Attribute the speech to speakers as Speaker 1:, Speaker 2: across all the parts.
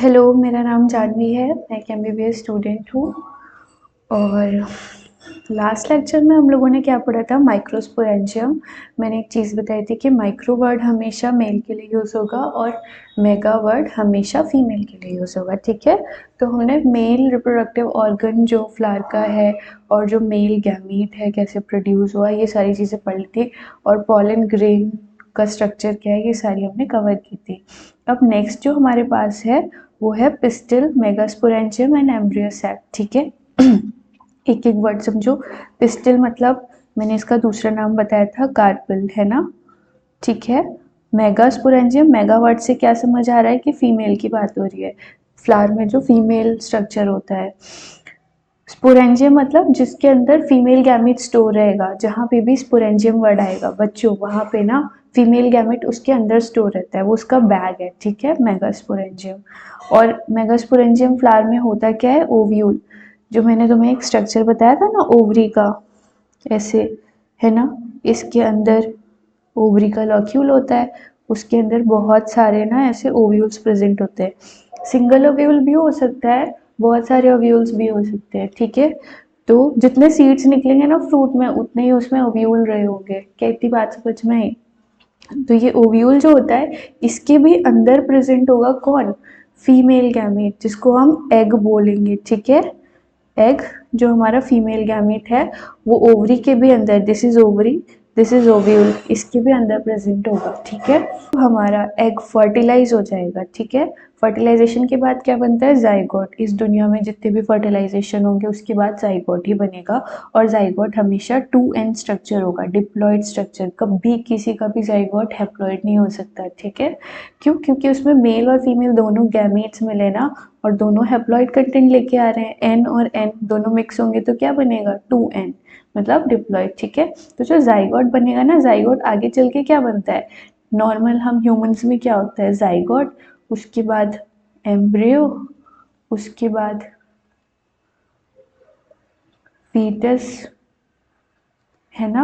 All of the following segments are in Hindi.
Speaker 1: हेलो, मेरा नाम जानवी है। मैं एक एमबीबीएस स्टूडेंट हूँ। और लास्ट लेक्चर में हम लोगों ने क्या पढ़ा था, माइक्रोस्पोरेंजियम। मैंने एक चीज़ बताई थी कि माइक्रो वर्ड हमेशा मेल के लिए यूज़ होगा और मेगा वर्ड हमेशा फीमेल के लिए यूज़ होगा। ठीक है, तो हमने मेल रिप्रोडक्टिव ऑर्गन जो फ्लावर का है और जो मेल गैमीट है कैसे प्रोड्यूस हुआ, ये सारी चीज़ें पढ़ ली थी। और पॉलन ग्रेन का स्ट्रक्चर क्या है, ये सारी हमने कवर की थी। अब नेक्स्ट जो हमारे पास है वो है pistil, megasporangium and embryo sac. ठीक है, एक एक वर्ड समझो। पिस्टिल मतलब मैंने इसका दूसरा नाम बताया था कार्पल, है ना। ठीक है, मेगास्पोरेंजियम, मेगा वर्ड से क्या समझ आ रहा है कि फीमेल की बात हो रही है, फ्लावर में जो फीमेल स्ट्रक्चर होता है। स्पोरेंजियम मतलब जिसके अंदर फीमेल गैमेट स्टोर रहेगा, जहाँ पे भी स्पोरेंजियम वर्ड आएगा बच्चों, वहाँ पे ना फीमेल गैमेट उसके अंदर स्टोर रहता है, वो उसका बैग है। ठीक है, मेगास्पोरेंजियम। और मेगास्पोरेंजियम फ्लावर में होता क्या है, ओव्यूल। जो मैंने तुम्हें एक स्ट्रक्चर बताया था ना ओवरी का, ऐसे, है ना। इसके अंदर ओवरी का लॉक्यूल होता है, उसके अंदर बहुत सारे ना ऐसे ओव्यूल्स प्रेजेंट होते हैं। सिंगल ओव्यूल भी हो सकता है, बहुत सारे ओव्यूल्स भी हो सकते हैं। ठीक है, तो जितने सीड्स निकलेंगे ना फ्रूट में, उतने ही उसमें ओव्यूल रहे होंगे। क्या इतनी बात समझ में आई। तो ये ओव्यूल जो होता है, इसके भी अंदर प्रेजेंट होगा कौन, फीमेल गैमेट, जिसको हम एग बोलेंगे। ठीक है, एग जो हमारा फीमेल गैमेट है वो ओवरी के भी अंदर, this is ovary, this is ovule, इसके भी अंदर प्रेजेंट होगा। ठीक है, तो हमारा एग फर्टिलाइज हो जाएगा। ठीक है, फर्टिलाइजेशन के बाद क्या बनता है, जाइगोट। इस दुनिया में जितने भी फर्टिलाइजेशन होंगे उसके बाद जाइगोट ही बनेगा। और जाइगोट हमेशा 2n स्ट्रक्चर होगा, डिप्लॉइड स्ट्रक्चर। कभी किसी का भी जाइगोट हैप्लॉइड नहीं हो सकता। ठीक है, क्यों, क्योंकि उसमें मेल और फीमेल दोनों गैमेट्स मिले ना, और दोनों हैप्लॉइड कंटेंट लेके आ रहे हैं। एन और एन दोनों मिक्स होंगे तो क्या बनेगा, 2n, मतलब डिप्लॉइड। ठीक है, तो जो जाइगोट बनेगा ना, जाइगोट आगे चल के क्या बनता है, नॉर्मल हम ह्यूमंस में क्या होता है, जाइगोट, उसके बाद एम्ब्रियो, उसके बाद फीटस, है ना,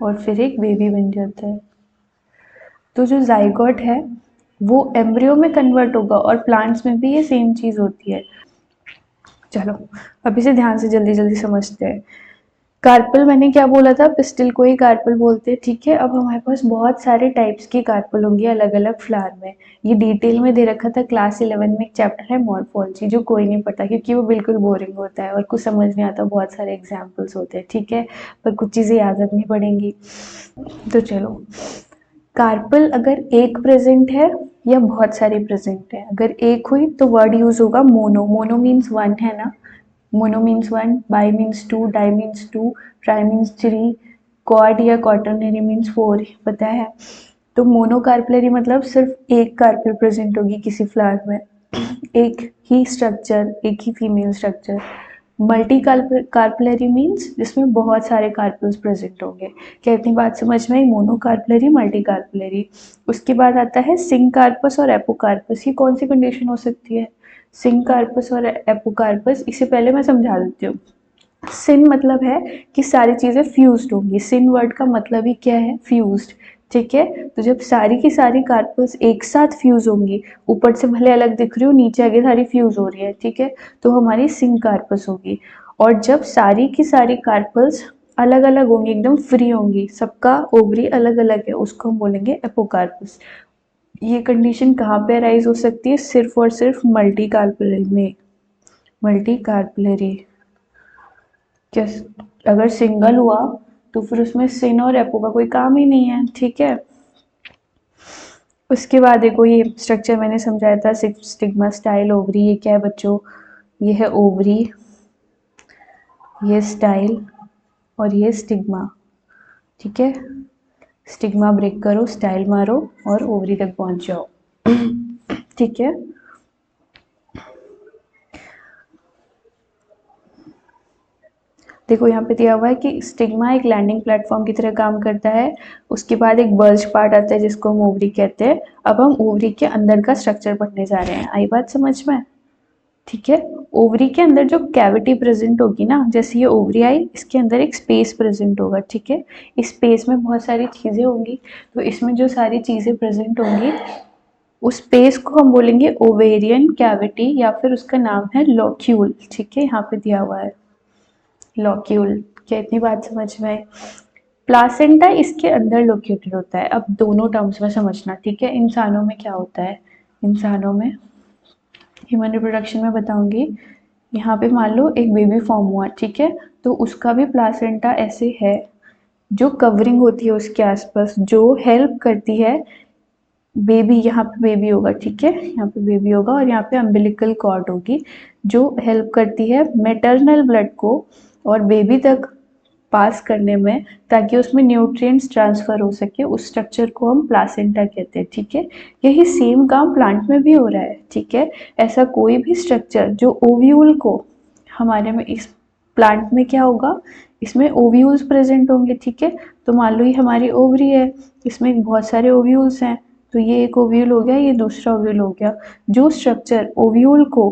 Speaker 1: और फिर एक बेबी बन जाता है। तो जो जाइगोट है वो एम्ब्रियो में कन्वर्ट होगा, और प्लांट्स में भी ये सेम चीज होती है। चलो अभी से ध्यान से जल्दी जल्दी समझते हैं। कार्पल, मैंने क्या बोला था, पिस्टिल को ही कार्पल बोलते हैं। ठीक है, अब हमारे पास बहुत सारे टाइप्स की कार्पल होंगी अलग अलग फ्लावर में। ये डिटेल में दे रखा था क्लास 11 में, एक चैप्टर है मॉर्फोलॉजी, जो कोई नहीं पढ़ता क्योंकि वो बिल्कुल बोरिंग होता है और कुछ समझ नहीं आता, बहुत सारे एग्जाम्पल्स होते हैं। ठीक है, पर कुछ चीज़ें याद रखनी पड़ेंगी। तो चलो, कार्पल अगर एक प्रेजेंट है या बहुत सारी प्रेजेंट है, अगर एक हुई तो वर्ड यूज होगा मोनो। मोनो मीन्स वन, है ना। Mono means one, bi means two, di means two, tri means three, quad या क्वाटरनरी मीन्स फोर, पता है। तो मोनो कार्पलरी मतलब सिर्फ एक कार्पल प्रेजेंट होगी किसी फ्लावर में, एक ही स्ट्रक्चर, एक ही फीमेल स्ट्रक्चर। मल्टी कार्पलरी मीन्स जिसमें बहुत सारे कार्पल्स प्रेजेंट होंगे। क्या इतनी बात समझ में आई, मोनो कार्पलरी, मल्टी कार्पलरी। उसके बाद आता है सिंकार्पस और एपोकार्पस। ये कौन सी कंडीशन हो सकती है, सिंकार्पस और एपोकार्पस, इसे पहले मैं समझा देती हूँ। सिन मतलब है कि सारी चीजें फ्यूज्ड होंगी, सिन वर्ड का मतलब ही क्या है, फ्यूज्ड। ठीक है, तो जब सारी की सारी कार्पल्स एक साथ फ्यूज होंगी, ऊपर से भले अलग दिख रही हो, नीचे आगे सारी फ्यूज हो रही है, ठीक है, तो हमारी सिंक कार्पस होगी। और जब सारी की सारी कार्पल्स अलग अलग होंगी, एकदम फ्री होंगी, सबका ओवरी अलग अलग है, उसको हम बोलेंगे एपोकार्पस। ये कंडीशन कहाँ पे अराइज हो सकती है, सिर्फ और सिर्फ मल्टी कार्पलरी में। मल्टी कार्पलरी, क्या, अगर सिंगल हुआ तो फिर उसमें सिन और एपो का कोई काम ही नहीं है। ठीक है, उसके बाद देखो ये स्ट्रक्चर मैंने समझाया था, स्टिग्मा स्टाइल ओवरी। ये क्या है बच्चों, ये है ओवरी, ये स्टाइल, और ये स्टिग्मा। ठीक है, स्टिग्मा ब्रेक करो, स्टाइल मारो और ओवरी तक पहुंच जाओ। ठीक है, देखो यहाँ पे दिया हुआ है कि स्टिग्मा एक लैंडिंग प्लेटफॉर्म की तरह काम करता है। उसके बाद एक बल्ज पार्ट आता है जिसको हम ओवरी कहते हैं। अब हम ओवरी के अंदर का स्ट्रक्चर पढ़ने जा रहे हैं, आई बात समझ में। ठीक है, ओवरी के अंदर जो कैविटी प्रेजेंट होगी ना, जैसे ये ओवरी आई, इसके अंदर एक स्पेस प्रेजेंट होगा। ठीक है, इस स्पेस में बहुत सारी चीजें होंगी, तो इसमें जो सारी चीजें प्रेजेंट होंगी उस स्पेस को हम बोलेंगे ओवेरियन कैविटी या फिर उसका नाम है लॉक्यूल। ठीक है, यहाँ पे दिया हुआ है लॉक्यूल। क्या इतनी बात समझ में आई? प्लासेंटा इसके अंदर लोकेटेड होता है। अब दोनों टर्म्स में समझना, ठीक है। इंसानों में क्या होता है, इंसानों में ह्यूमन रिप्रोडक्शन में बताऊंगी। यहाँ पे मान लो एक बेबी फॉर्म हुआ, ठीक है, तो उसका भी प्लासेंटा ऐसे है, जो कवरिंग होती है उसके आसपास, जो हेल्प करती है बेबी। यहाँ पे बेबी होगा, ठीक है, यहाँ पे बेबी होगा और यहाँ पे अम्बिलिकल कॉर्ड होगी, जो हेल्प करती है मैटरनल ब्लड को और बेबी तक पास करने में, ताकि उसमें न्यूट्रिएंट्स ट्रांसफर हो सके। उस स्ट्रक्चर को हम प्लासेंटा कहते हैं, ठीक है। यही सेम काम प्लांट में भी हो रहा है, ठीक है। ऐसा कोई भी स्ट्रक्चर जो ओव्यूल को, हमारे में इस प्लांट में क्या होगा, इसमें ओव्यूल्स प्रेजेंट होंगे, ठीक है। तो मान लो ये हमारी ओवरी है, इसमें बहुत सारे ओव्यूल्स हैं, तो ये एक ओव्यूल हो गया, ये दूसरा ओव्यूल हो गया। जो स्ट्रक्चर ओव्यूल को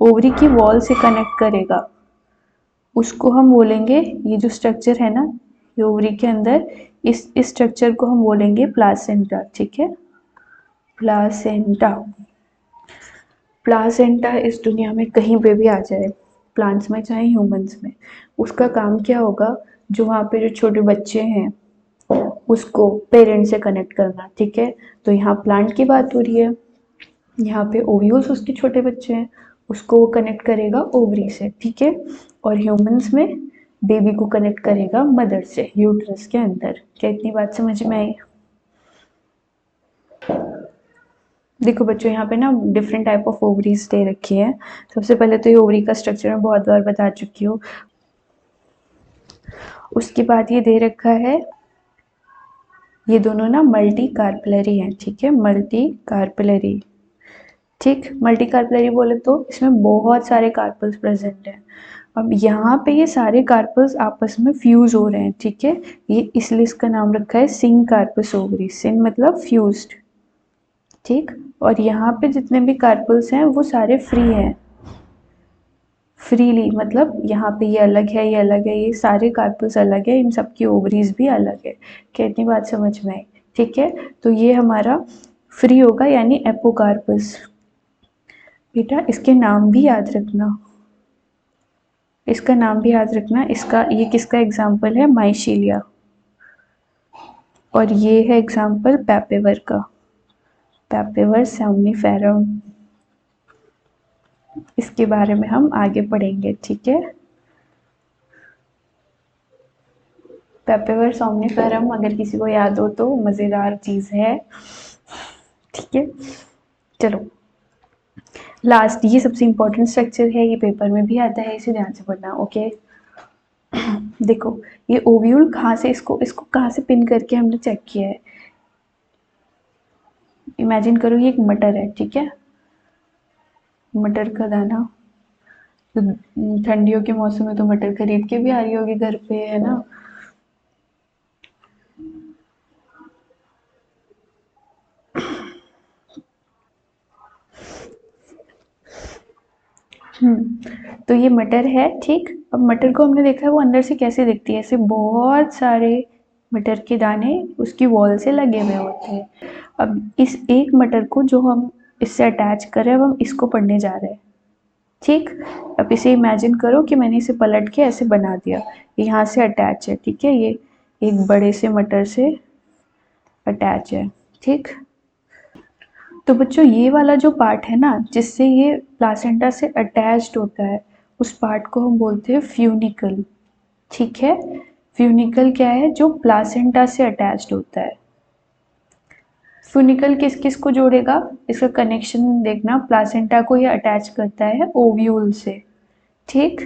Speaker 1: ओवरी की वॉल से कनेक्ट करेगा उसको हम बोलेंगे, ये जो स्ट्रक्चर है ना ये ओवरी के अंदर, इस स्ट्रक्चर को हम बोलेंगे प्लासेंटा, ठीक है, प्लासेंटा। प्लासेंटा इस दुनिया में कहीं पे भी आ जाए, प्लांट्स में चाहे ह्यूमंस में, उसका काम क्या होगा, जो वहाँ पे जो छोटे बच्चे हैं उसको पेरेंट से कनेक्ट करना, ठीक है। तो यहाँ प्लांट की बात हो रही है, यहाँ पे ओव्यूल्स उसके छोटे बच्चे हैं, उसको वो कनेक्ट करेगा ओवरी से, ठीक है। और ह्यूमंस में बेबी को कनेक्ट करेगा मदर से यूट्रस के अंदर। क्या इतनी बात समझ में आई? देखो बच्चों, यहाँ पे ना डिफरेंट टाइप ऑफ ओवरीज दे रखी है। सबसे पहले तो ये ओवरी का स्ट्रक्चर मैं बहुत बार बता चुकी हूँ। उसके बाद ये दे रखा है, ये दोनों ना मल्टी कार्पलरी हैं, ठीक है, मल्टी कार्पलरी। ठीक, मल्टी कार्पलरी बोले तो इसमें बहुत सारे कार्पल्स प्रेजेंट हैं। अब यहाँ पे ये सारे कार्पल्स आपस में फ्यूज हो रहे हैं, ठीक है। ये इसलिए इसका नाम रखा है सिंग कार्पस ओवरी। सिंग मतलब फ्यूज्ड, ठीक। और यहाँ पे जितने भी कार्पल्स हैं वो सारे फ्री हैं, फ्रीली, मतलब यहाँ पे ये अलग है, ये अलग है, ये सारे कार्पल्स अलग है, इन सबकी ओवरीज भी अलग है। क्या इतनी बात समझ में आई? ठीक है, तो ये हमारा फ्री होगा यानी एपोकार्पस। बेटा इसके नाम भी याद रखना, इसका नाम भी याद रखना। इसका ये किसका एग्जाम्पल है, माइशीलिया, और ये है एग्जाम्पल पैपेवर का, पैपेवर सोमनिफेरम। इसके बारे में हम आगे पढ़ेंगे, ठीक है। पैपेवर सोमनिफेरम अगर किसी को याद हो तो मज़ेदार चीज़ है, ठीक है। चलो लास्ट, ये सबसे इम्पोर्टेंट स्ट्रक्चर है, ये पेपर में भी आता है, इसे ध्यान से पढ़ना, ओके। देखो ये ओव्यूल कहाँ से, इसको इसको कहाँ से पिन करके हमने चेक किया है। इमेजिन करो ये एक मटर है, ठीक है, मटर का दाना। तो ठंडियों के मौसम में तो मटर खरीद के भी आ रही होगी घर पे, है ना। तो ये मटर है, ठीक। अब मटर को हमने देखा है वो अंदर से कैसे दिखती है, ऐसे बहुत सारे मटर के दाने उसकी वॉल से लगे हुए होते हैं। अब इस एक मटर को जो हम इससे अटैच कर रहे हैं, अब हम इसको पढ़ने जा रहे हैं, ठीक। अब इसे इमेजिन करो कि मैंने इसे पलट के ऐसे बना दिया, यहाँ से अटैच है, ठीक है, ये एक बड़े से मटर से अटैच है, ठीक। तो बच्चों ये वाला जो पार्ट है ना जिससे ये प्लासेंटा से अटैच्ड होता है, उस पार्ट को हम बोलते हैं फ्यूनिकल, ठीक है। फ्यूनिकल क्या है, जो प्लासेंटा से अटैच्ड होता है। फ्यूनिकल किस किस को जोड़ेगा, इसका कनेक्शन देखना, प्लासेंटा को ये अटैच करता है ओव्यूल से, ठीक।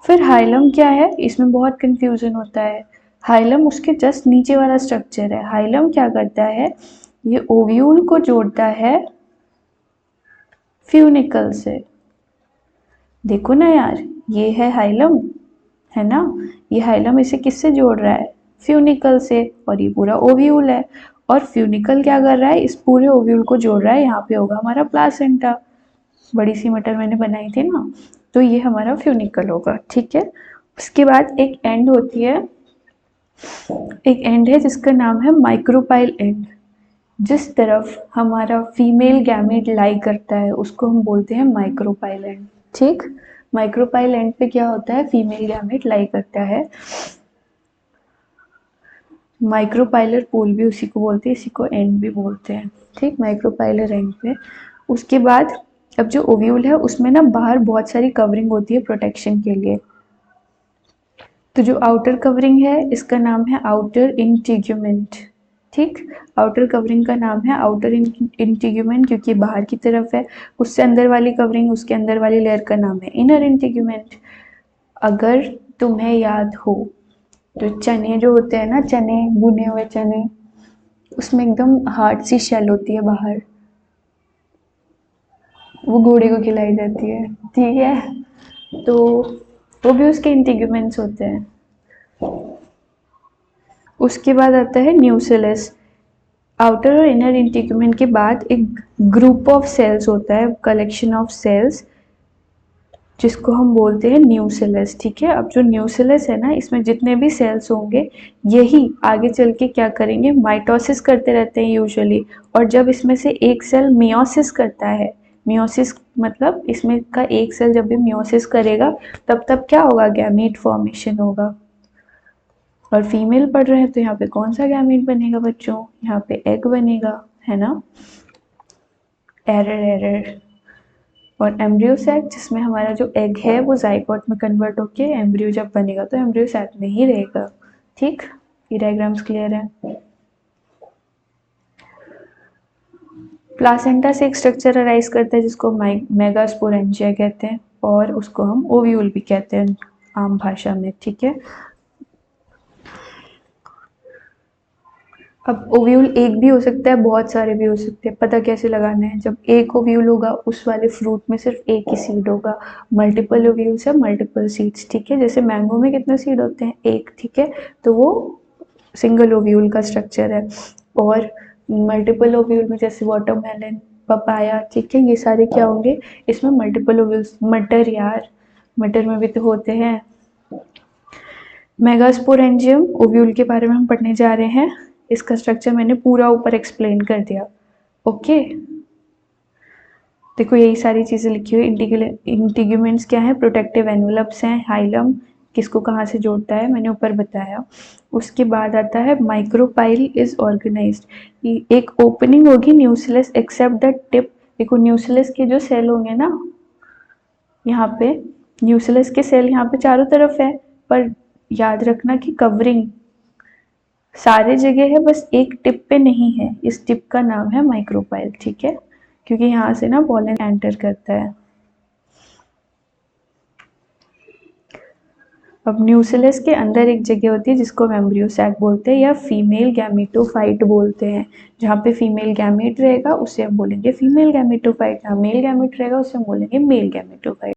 Speaker 1: फिर हाइलम क्या है, इसमें बहुत कंफ्यूजन होता है। हाइलम उसके जस्ट नीचे वाला स्ट्रक्चर है। हाइलम क्या करता है, ये ओव्यूल को जोड़ता है फ्यूनिकल से। देखो ना यार, ये है हाइलम, है ना, ये हाइलम इसे किससे जोड़ रहा है, फ्यूनिकल से, और ये पूरा ओव्यूल है। और फ्यूनिकल क्या कर रहा है, इस पूरे ओव्यूल को जोड़ रहा है, यहाँ पे होगा हमारा प्लासेंटा, बड़ी सी मटर मैंने बनाई थी ना, तो ये हमारा फ्यूनिकल होगा, ठीक है। उसके बाद एक एंड होती है, एक एंड है जिसका नाम है माइक्रोपाइल एंड। जिस तरफ हमारा फीमेल गैमेट लाई करता है उसको हम बोलते हैं माइक्रोपाइल एंड। ठीक, माइक्रोपाइल एंड पे क्या होता है, फीमेल गैमेट लाई करता है। माइक्रोपाइलर पोल भी उसी को बोलते हैं, इसी को एंड भी बोलते हैं। ठीक, माइक्रोपाइलर एंड पे। उसके बाद अब जो ओव्यूल है उसमें ना बाहर बहुत सारी कवरिंग होती है प्रोटेक्शन के लिए। तो जो आउटर कवरिंग है इसका नाम है आउटर इंटीग्यूमेंट। ठीक, आउटर कवरिंग का नाम है आउटर इंटीग्यूमेंट क्योंकि बाहर की तरफ है। उससे अंदर वाली कवरिंग, उसके अंदर वाली लेयर का नाम है इनर इंटीग्यूमेंट। अगर तुम्हें याद हो तो चने जो होते हैं ना, चने, भुने हुए चने, उसमें एकदम हार्ड सी शेल होती है बाहर, वो घोड़े को खिलाई जाती है। ठीक है, तो वो भी उसके इंटीग्यूमेंट्स होते हैं। उसके बाद आता है न्यूसेलस। आउटर और इनर इंटीग्यूमेंट के बाद एक ग्रुप ऑफ सेल्स होता है, कलेक्शन ऑफ सेल्स, जिसको हम बोलते हैं न्यूसेलस। ठीक है, अब जो न्यूसेलस है ना, इसमें जितने भी सेल्स होंगे यही आगे चल के क्या करेंगे, माइटोसिस करते रहते हैं यूजुअली। और जब इसमें से एक सेल मियोसिस करता है, मियोसिस मतलब इसमें का एक सेल जब भी मियोसिस करेगा तब क्या होगा, गैमीट फॉर्मेशन होगा। और फीमेल पढ़ रहे हैं तो यहाँ पे कौन सा गैमीट बनेगा बच्चों, यहाँ पे एग बनेगा, है ना। Error error. और एम्ब्रियो सैक, जिसमें हमारा जो एग है वो जाइगोट में कन्वर्ट होके एम्ब्रियो जब बनेगा तो एम्ब्रियो सैक में ही रहेगा। ठीक, ये डायग्राम्स क्लियर है। प्लासेंटा से एक स्ट्रक्चर अराइज करता है जिसको मेगास्पोरेंजिया कहते हैं, और उसको हम ओव्यूल भी कहते हैं आम भाषा में। ठीक है, अब ओव्यूल एक भी हो सकता है, बहुत सारे भी हो सकते हैं। पता कैसे लगाना है, जब एक ओव्यूल होगा उस वाले फ्रूट में सिर्फ एक ही सीड होगा। मल्टीपल ओव्यूल्स है, मल्टीपल सीड्स। ठीक है, जैसे मैंगो में कितने सीड होते हैं, एक। ठीक है, तो वो सिंगल ओव्यूल का स्ट्रक्चर है। और मल्टीपल ओव्यूल में जैसे वाटरमेलन, पपाया, ठीक है, ये सारे क्या होंगे, इसमें मल्टीपल ओव्यूल्स। मटर यार, मटर में भी तो होते हैं। मेगास्पोरेंजियम ओव्यूल के बारे में हम पढ़ने जा रहे हैं। इसका स्ट्रक्चर मैंने पूरा ऊपर एक्सप्लेन कर दिया। ओके, देखो यही सारी चीजें लिखी हुई। इंटीग्यूमेंट्स क्या है, प्रोटेक्टिव एनवलप्स हैं। हाइलम किसको कहाँ से जोड़ता है मैंने ऊपर बताया। उसके बाद आता है माइक्रोपाइल इज ऑर्गेनाइज्ड। एक ओपनिंग होगी न्यूक्लियस एक्सेप्ट द टिप। देखो न्यूक्लियस के जो सेल होंगे ना, यहाँ पे न्यूक्लियस के सेल यहाँ पे चारों तरफ है, पर याद रखना कि कवरिंग सारे जगह है, बस एक टिप पे नहीं है। इस टिप का नाम है माइक्रोपाइल। ठीक है, क्योंकि यहाँ से ना पॉलन एंटर करता है। अब न्यूक्लियस के अंदर एक जगह होती है जिसको हम एम्ब्रियो सैक बोलते हैं या फीमेल गैमेटोफाइट बोलते हैं। जहाँ पे फीमेल गैमेट रहेगा उसे हम बोलेंगे फीमेल गैमेटोफाइट, जहाँ मेल गैमेट रहेगा उसे हम बोलेंगे मेल गैमेटोफाइट।